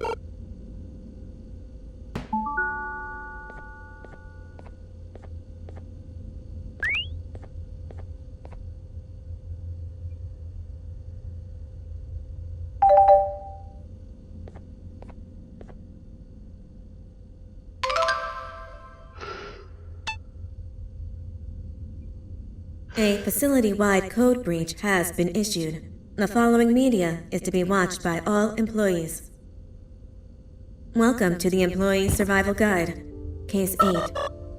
A facility-wide code breach has been issued. The following media is to be watched by all employees. Welcome to the Employee Survival Guide. Case 8.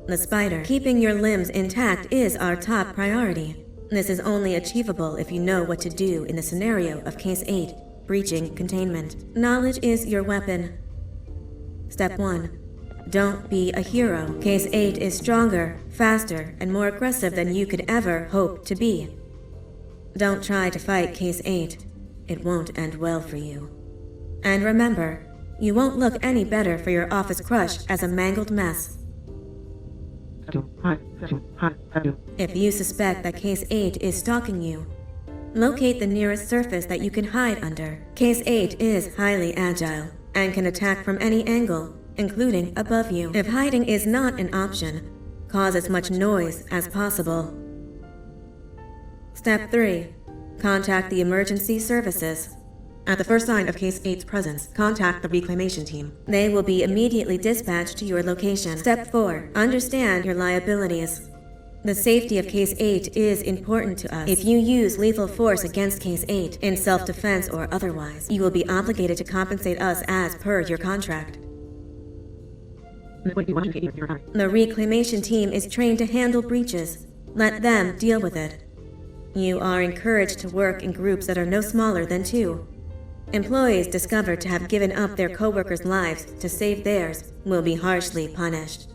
The Spider. Keeping your limbs intact is our top priority. This is only achievable if you know what to do in the scenario of Case 8, breaching containment. Knowledge is your weapon. Step 1. Don't be a hero. Case 8 is stronger, faster, and more aggressive than you could ever hope to be. Don't try to fight Case 8. It won't end well for you. And remember, you won't look any better for your office crush as a mangled mess. If you suspect that Case 8 is stalking you, locate the nearest surface that you can hide under. Case 8 is highly agile and can attack from any angle, including above you. If hiding is not an option, cause as much noise as possible. Step 3. Contact the emergency services. At the first sign of Case 8's presence, contact the reclamation team. They will be immediately dispatched to your location. Step 4. Understand your liabilities. The safety of Case 8 is important to us. If you use lethal force against Case 8, in self-defense or otherwise, you will be obligated to compensate us as per your contract. The reclamation team is trained to handle breaches. Let them deal with it. You are encouraged to work in groups that are no smaller than 2. Employees discovered to have given up their coworkers' lives to save theirs will be harshly punished.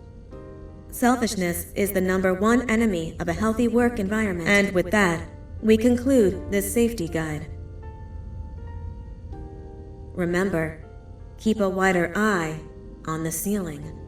Selfishness is the #1 enemy of a healthy work environment. And with that, we conclude this safety guide. Remember, keep a wider eye on the ceiling.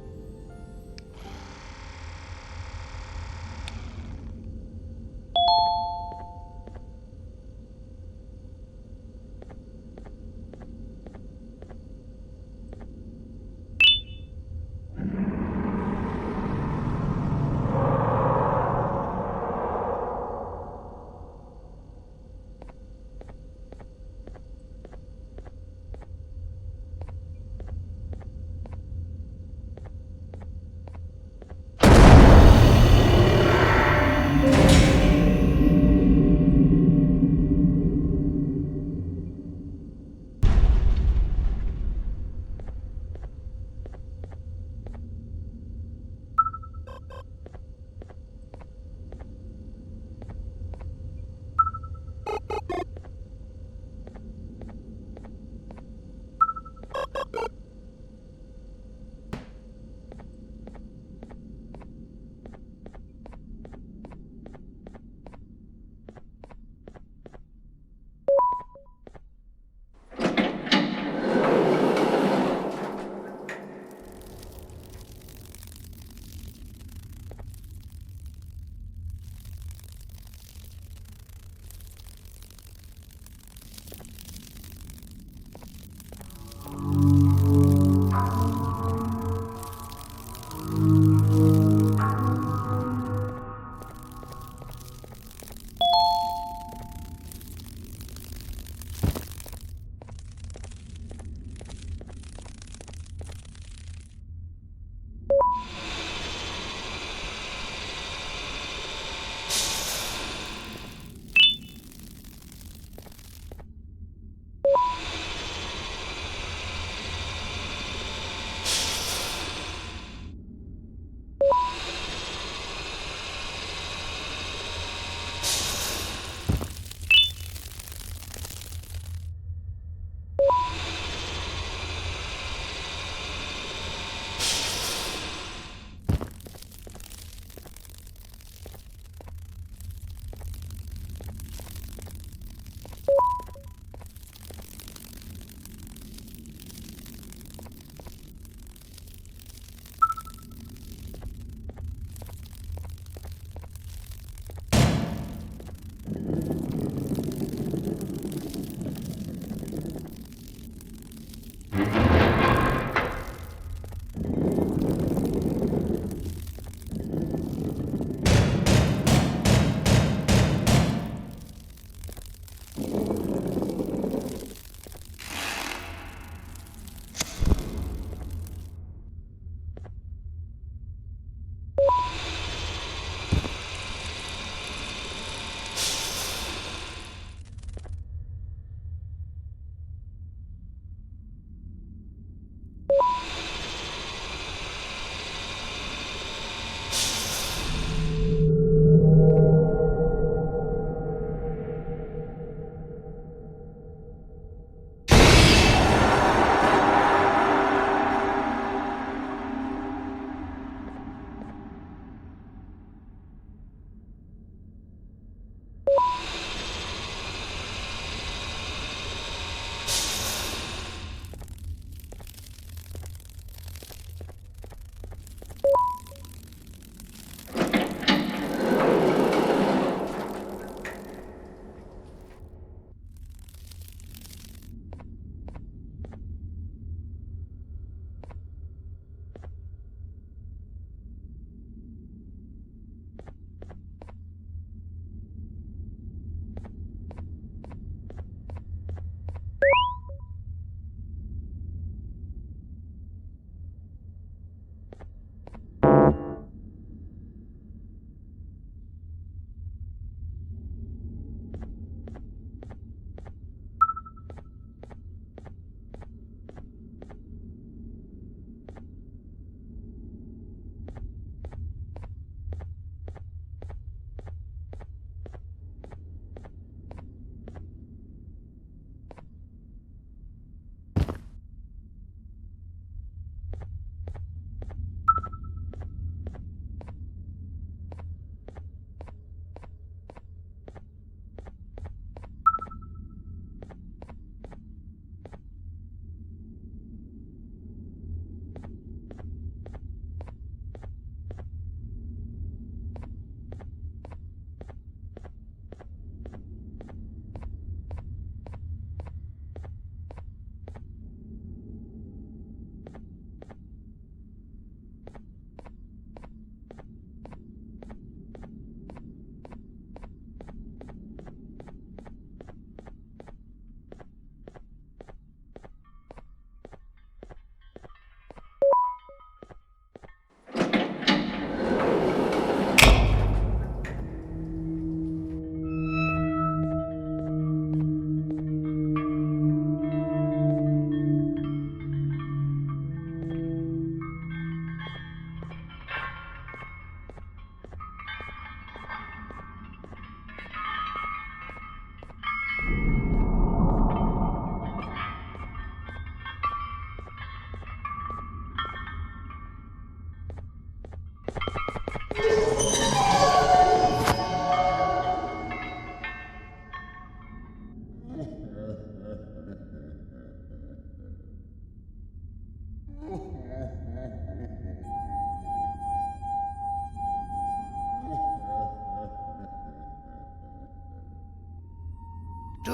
Do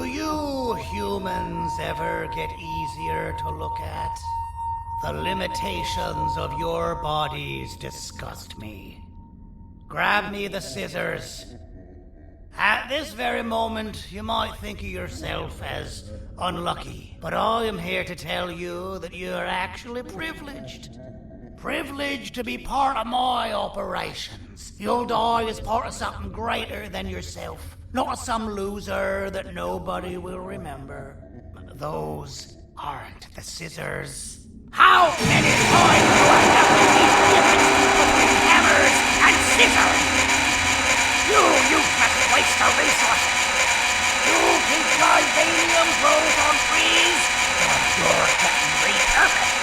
you humans ever get easier to look at? The limitations of your bodies disgust me. Grab me the scissors. At this very moment, you might think of yourself as unlucky, but I am here to tell you that you are actually privileged. Privileged to be part of my operations. You'll die as part of something greater than yourself, not as some loser that nobody will remember. Those aren't the scissors. How many times do I have to teach the difference between hammers and scissors? You useless waste of resources! You think titanium grows on trees? But you're getting repurposed!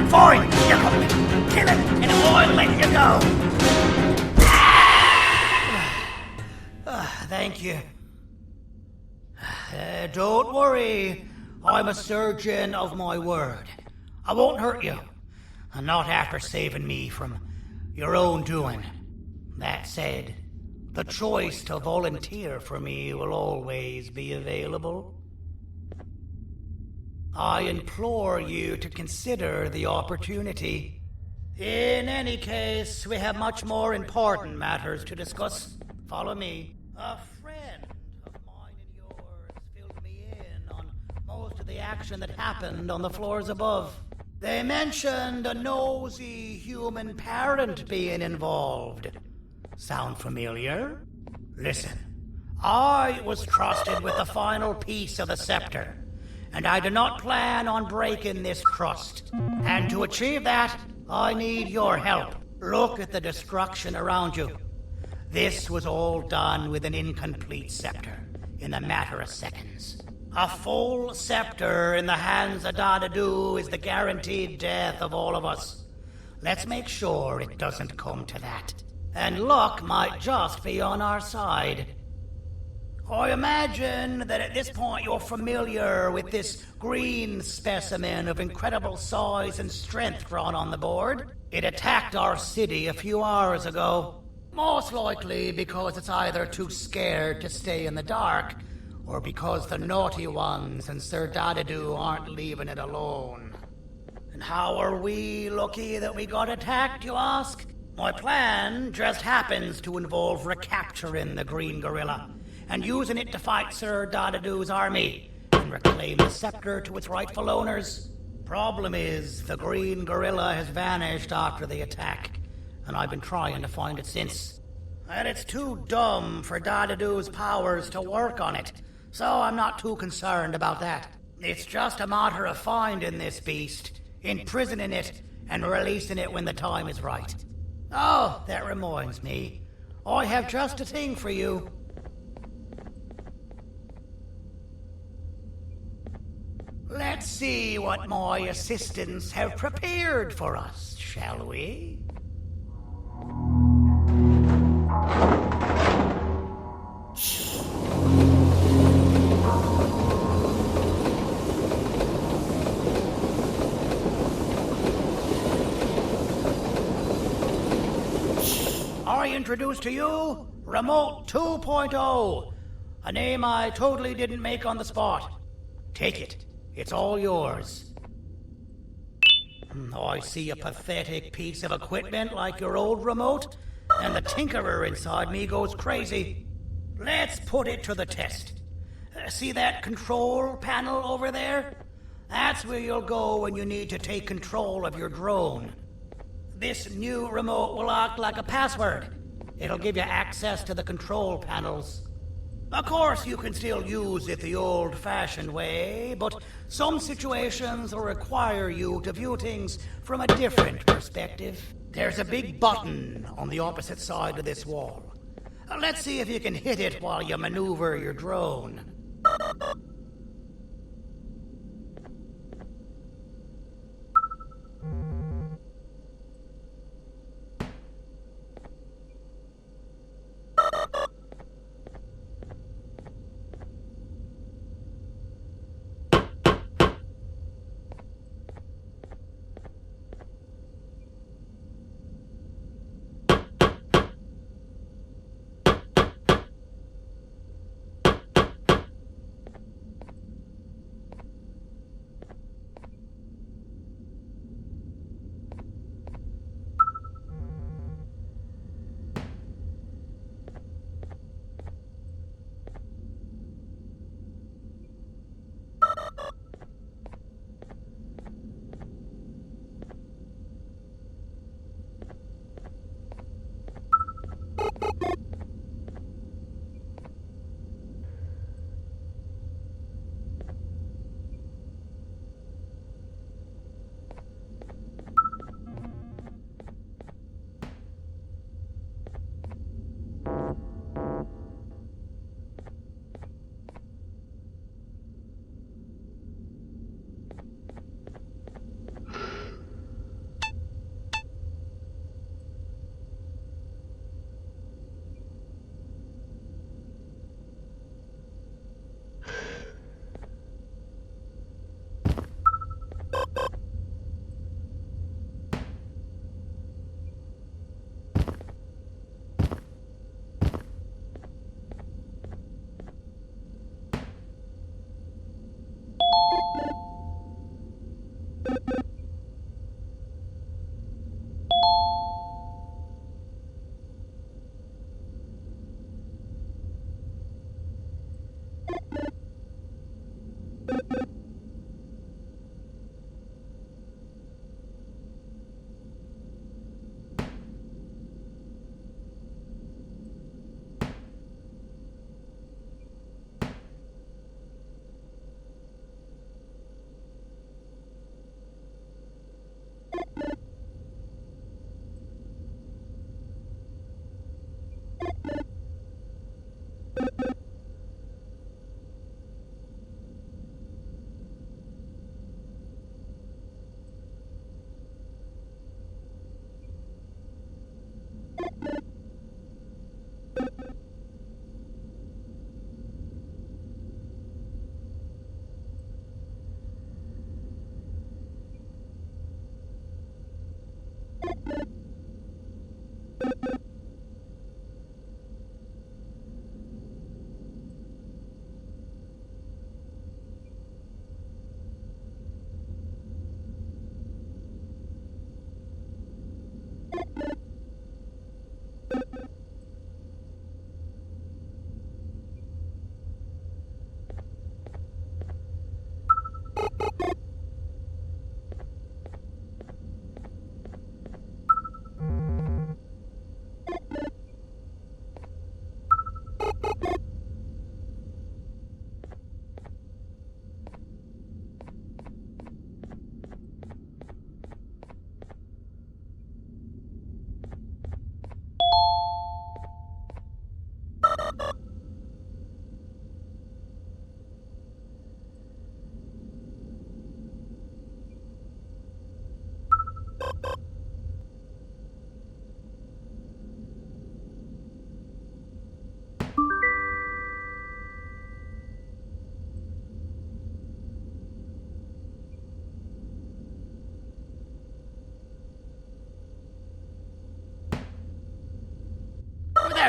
Fine, you can kill it and I'll let you go. Thank you. Don't worry, I'm a surgeon of my word. I won't hurt you, and not after saving me from your own doing. That said, the choice to volunteer for me will always be available. I implore you to consider the opportunity. In any case, we have much more important matters to discuss. Follow me. A friend of mine and yours filled me in on most of the action that happened on the floors above. They mentioned a nosy human parent being involved. Sound familiar? Listen, I was trusted with the final piece of the scepter, and I do not plan on breaking this trust. And to achieve that, I need your help. Look at the destruction around you. This was all done with an incomplete scepter, in a matter of seconds. A full scepter in the hands of Dadadu is the guaranteed death of all of us. Let's make sure it doesn't come to that. And luck might just be on our side. I imagine that at this point you're familiar with this green specimen of incredible size and strength drawn on the board. It attacked our city a few hours ago. Most likely because it's either too scared to stay in the dark, or because the naughty ones and Sir Dadadu aren't leaving it alone. And how are we lucky that we got attacked, you ask? My plan just happens to involve recapturing the green gorilla and using it to fight Sir Dadadu's army and reclaim the scepter to its rightful owners. Problem is, the green gorilla has vanished after the attack, and I've been trying to find it since. And it's too dumb for Dadadu's powers to work on it, so I'm not too concerned about that. It's just a matter of finding this beast, imprisoning it, and releasing it when the time is right. Oh, that reminds me. I have just a thing for you. Let's see what my assistants have prepared for us, shall we? I introduce to you Remote 2.0, a name I totally didn't make on the spot. Take it. It's all yours. I see a pathetic piece of equipment like your old remote, and the tinkerer inside me goes crazy. Let's put it to the test. See that control panel over there? That's where you'll go when you need to take control of your drone. This new remote will act like a password. It'll give you access to the control panels. Of course, you can still use it the old-fashioned way, but some situations will require you to view things from a different perspective. There's a big button on the opposite side of this wall. Let's see if you can hit it while you maneuver your drone.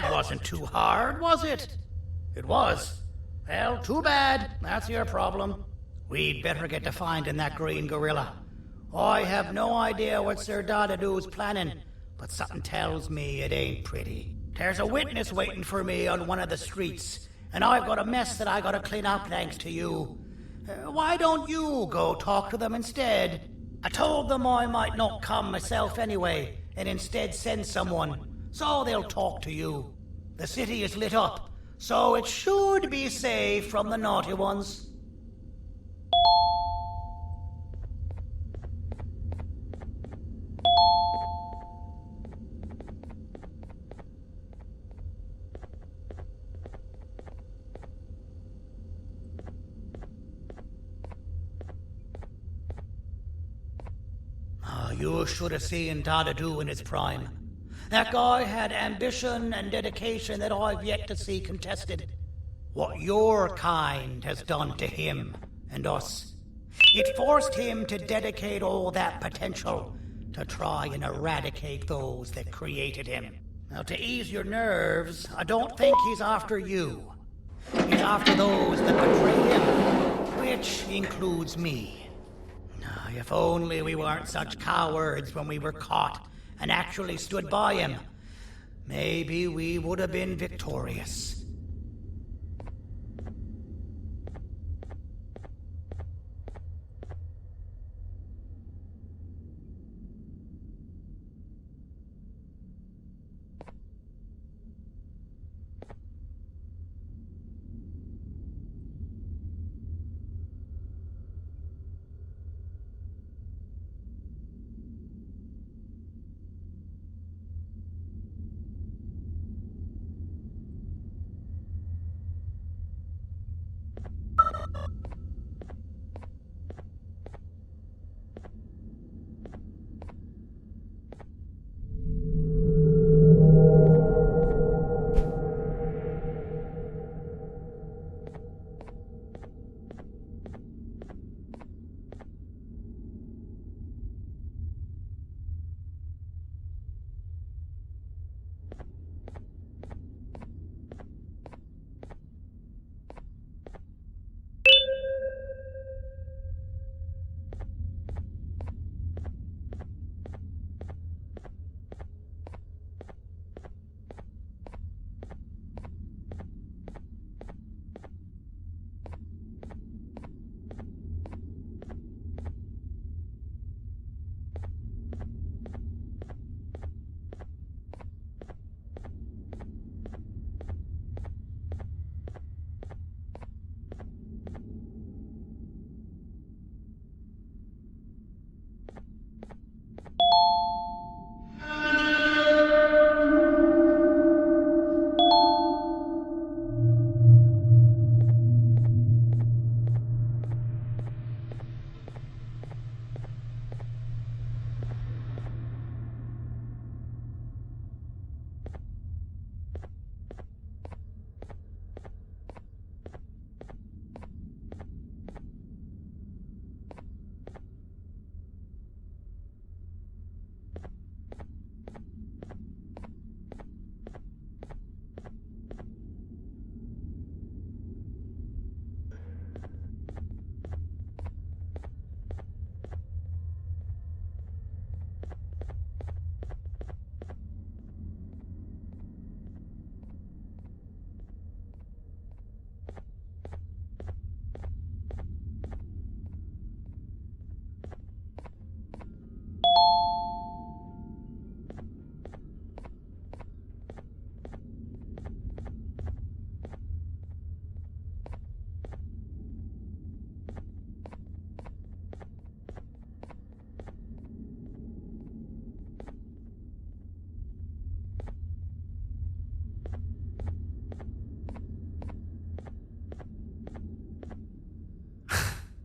That wasn't too hard, was it? It was. Well, too bad. That's your problem. We'd better get to finding that green gorilla. I have no idea what Sir Dadadoo's planning, but something tells me it ain't pretty. There's a witness waiting for me on one of the streets, and I've got a mess that I gotta clean up thanks to you. Why don't you go talk to them instead? I told them I might not come myself anyway, and instead send someone, so they'll talk to you. The city is lit up, so it should be safe from the naughty ones. You should have seen Dadadoo in his prime. That guy had ambition and dedication that I've yet to see contested. What your kind has done to him and us, it forced him to dedicate all that potential to try and eradicate those that created him. Now, to ease your nerves, I don't think he's after you. He's after those that betray him, which includes me. If only we weren't such cowards when we were caught and actually stood by him, maybe we would have been victorious.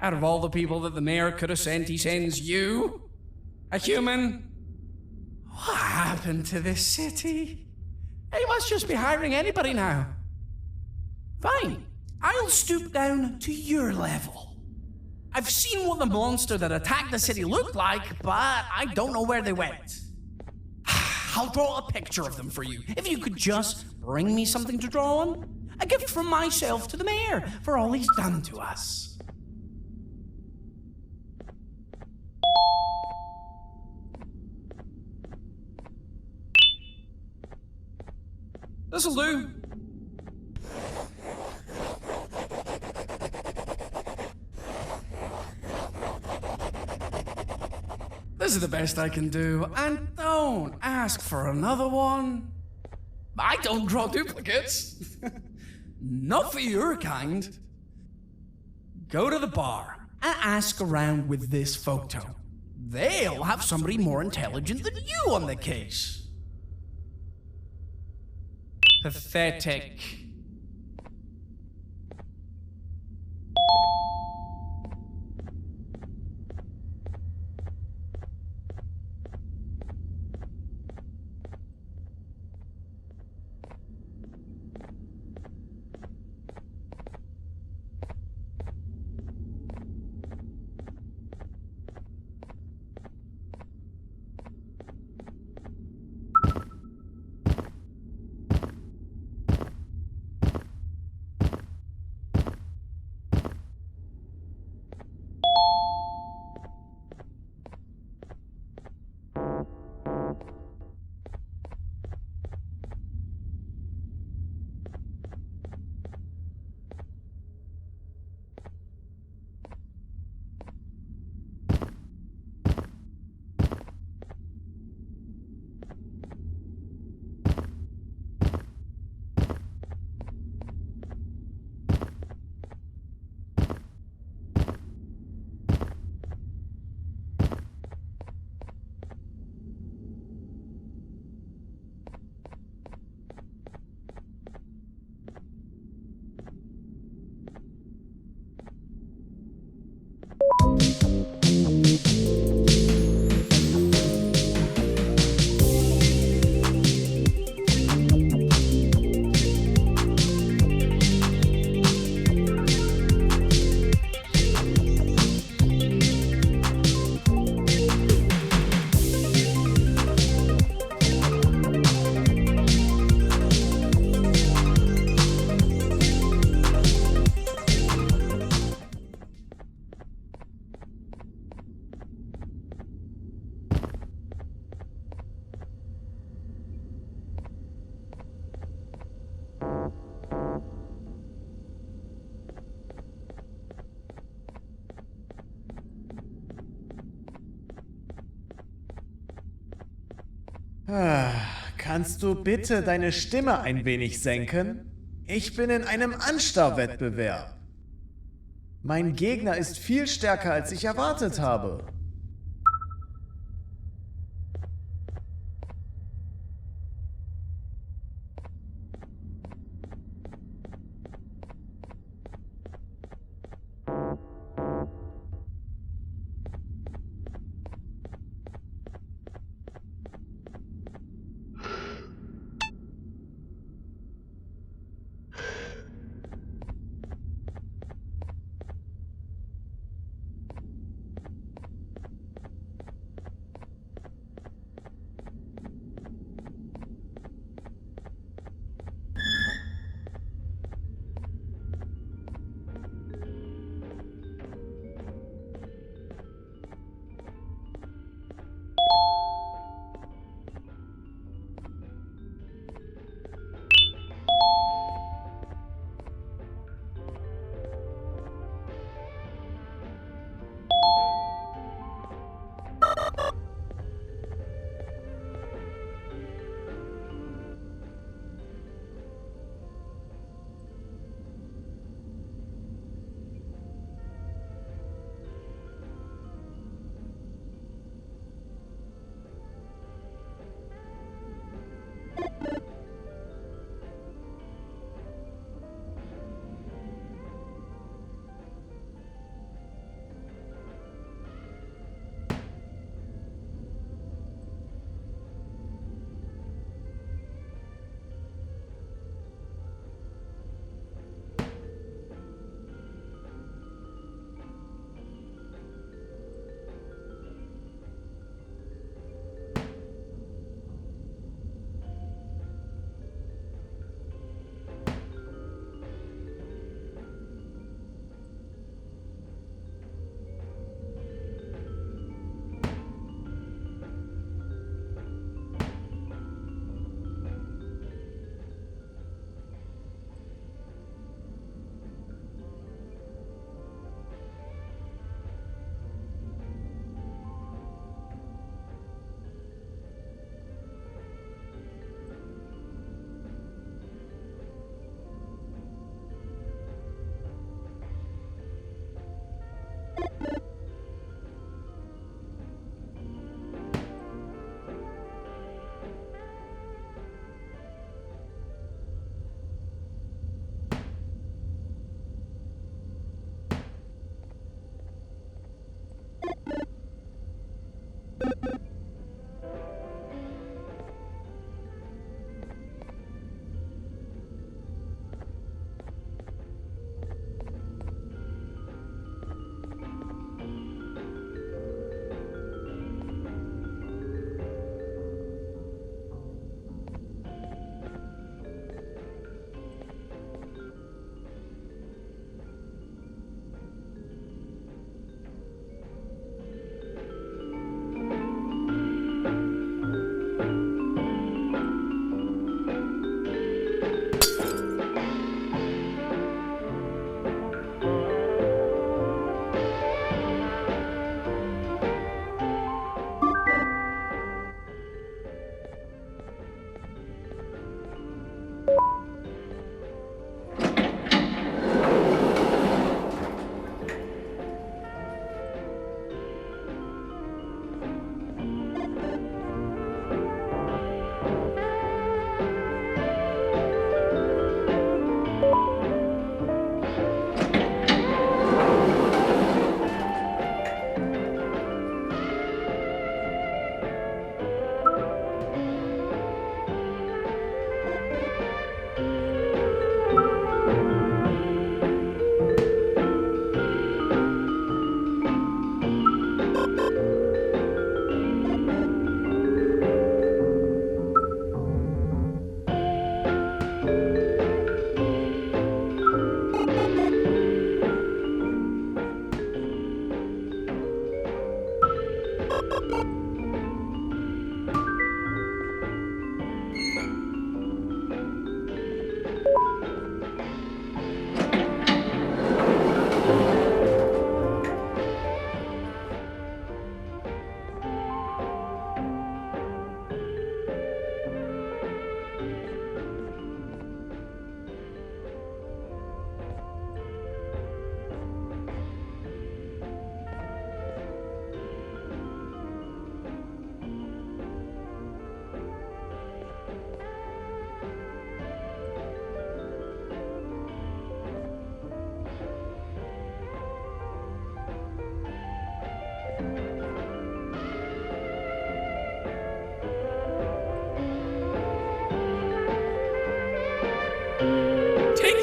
Out of all the people that the mayor could have sent, he sends you? A human? What happened to this city? He must just be hiring anybody now. Fine, I'll stoop down to your level. I've seen what the monster that attacked the city looked like, but I don't know where they went. I'll draw a picture of them for you. If you could just bring me something to draw on. A gift from myself to the mayor for all he's done to us. This'll do. This is the best I can do, and don't ask for another one. I don't draw duplicates. Not for your kind. Go to the bar and ask around with this photo. They'll have somebody more intelligent than you on the case. Pathetic. Kannst du bitte deine Stimme ein wenig senken? Ich bin in einem Anstarrwettbewerb. Mein Gegner ist viel stärker, als ich erwartet habe.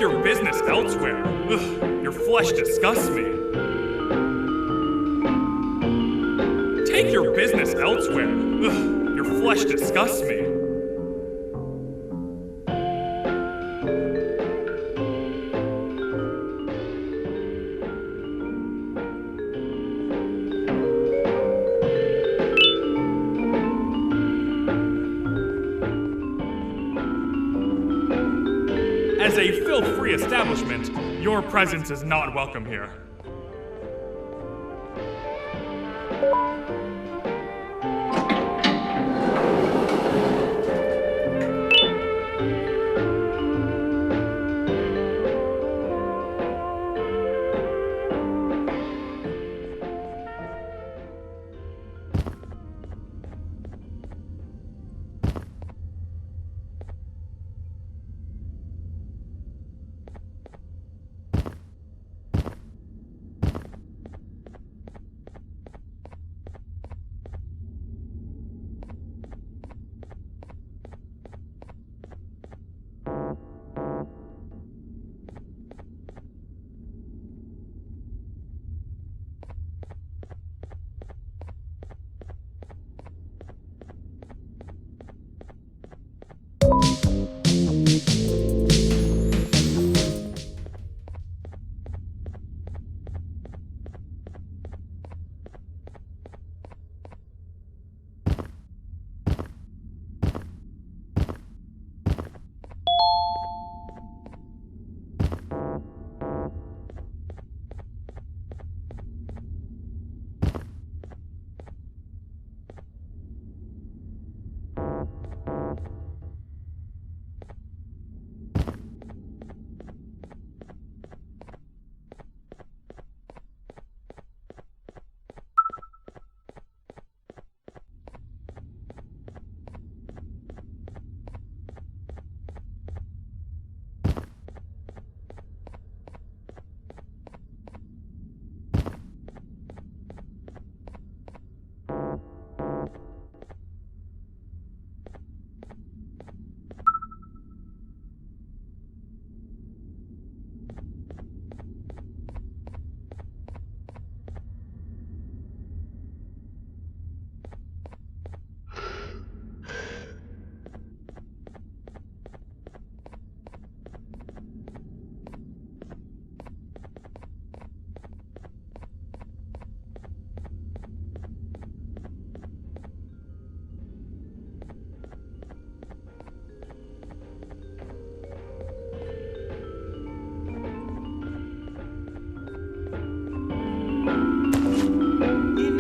Take your business elsewhere. Ugh, your flesh disgusts me. Take your business elsewhere. Ugh, your flesh disgusts me. As a filth-free establishment, your presence is not welcome here.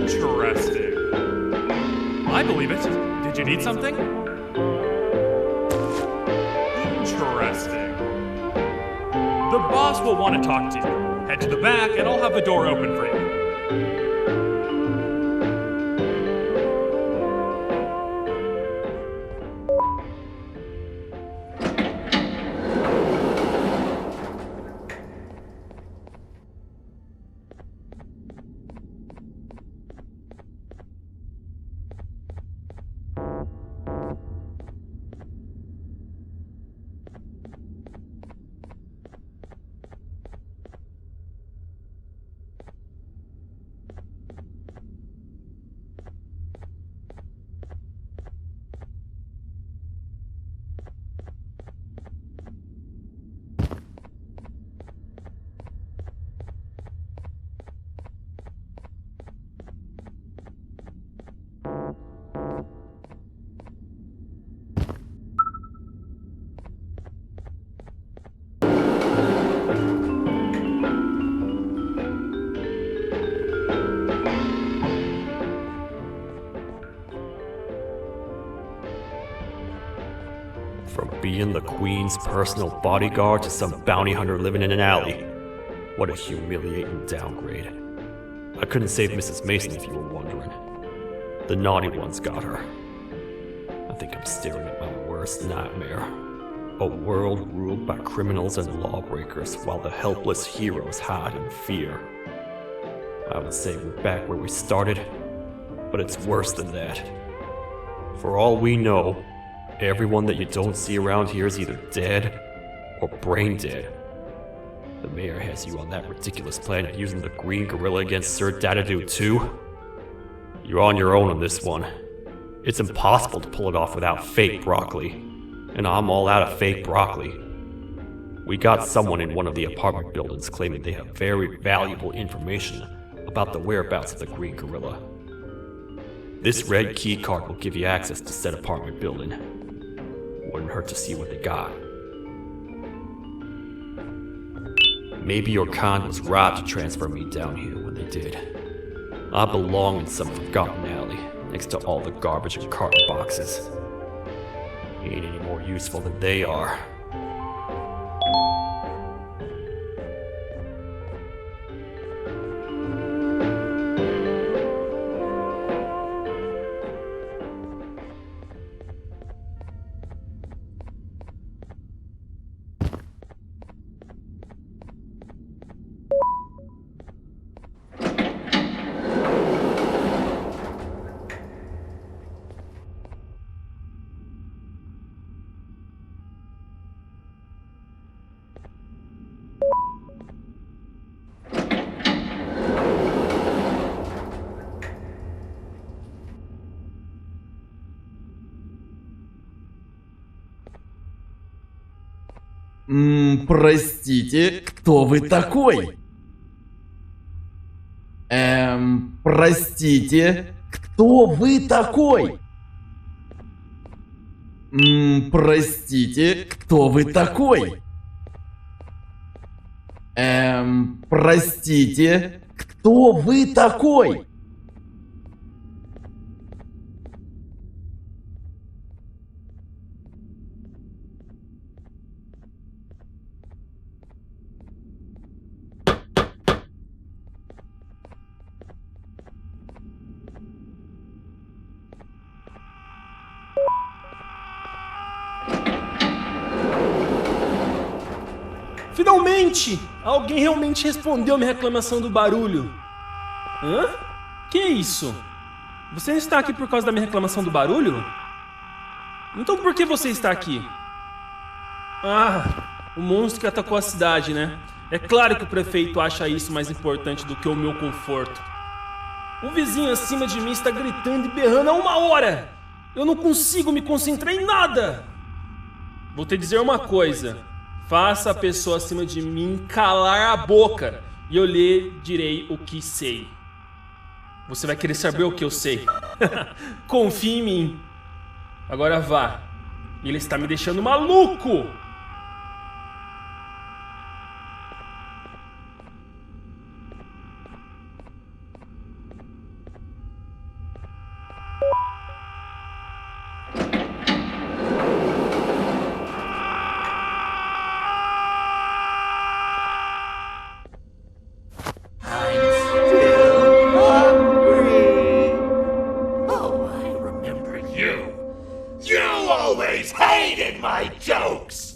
Interesting. I believe it. Did you need something? Interesting. The boss will want to talk to you. Head to the back and I'll have the door open for you. Being the Queen's personal bodyguard to some bounty hunter living in an alley. What a humiliating downgrade. I couldn't save Mrs. Mason if you were wondering. The naughty ones got her. I think I'm staring at my worst nightmare. A world ruled by criminals and lawbreakers while the helpless heroes hide in fear. I would say we're back where we started, but it's worse than that. For all we know, everyone that you don't see around here is either dead or brain dead. mayor has you on that ridiculous plan of using the green gorilla against Sir Dadadoo too? You're on your own on this one. It's impossible to pull it off without fake broccoli. And I'm all out of fake broccoli. We got someone in one of the apartment buildings claiming they have very valuable information about the whereabouts of the green gorilla. This red key card will give you access to said apartment building. Wouldn't hurt to see what they got. Maybe your con was robbed to transfer me down here when they did. I belong in some forgotten alley, next to all the garbage and carton boxes. Ain't any more useful than they are. Простите, кто вы такой? Простите, кто вы такой? Простите, кто вы такой? Простите, кто вы такой? Finalmente! Alguém realmente respondeu a minha reclamação do barulho. Hã? Que é isso? Você está aqui por causa da minha reclamação do barulho? Então por que você está aqui? Ah, o monstro que atacou a cidade, né? É claro que o prefeito acha isso mais importante do que o meu conforto. O vizinho acima de mim está gritando e berrando há 1 hora! Eu não consigo me concentrar em nada! Vou te dizer uma coisa. Faça a pessoa acima de mim calar a boca e eu lhe direi o que sei. Você vai querer saber o que eu sei. Confie em mim. Agora vá. Ele está me deixando maluco. You always hated my jokes!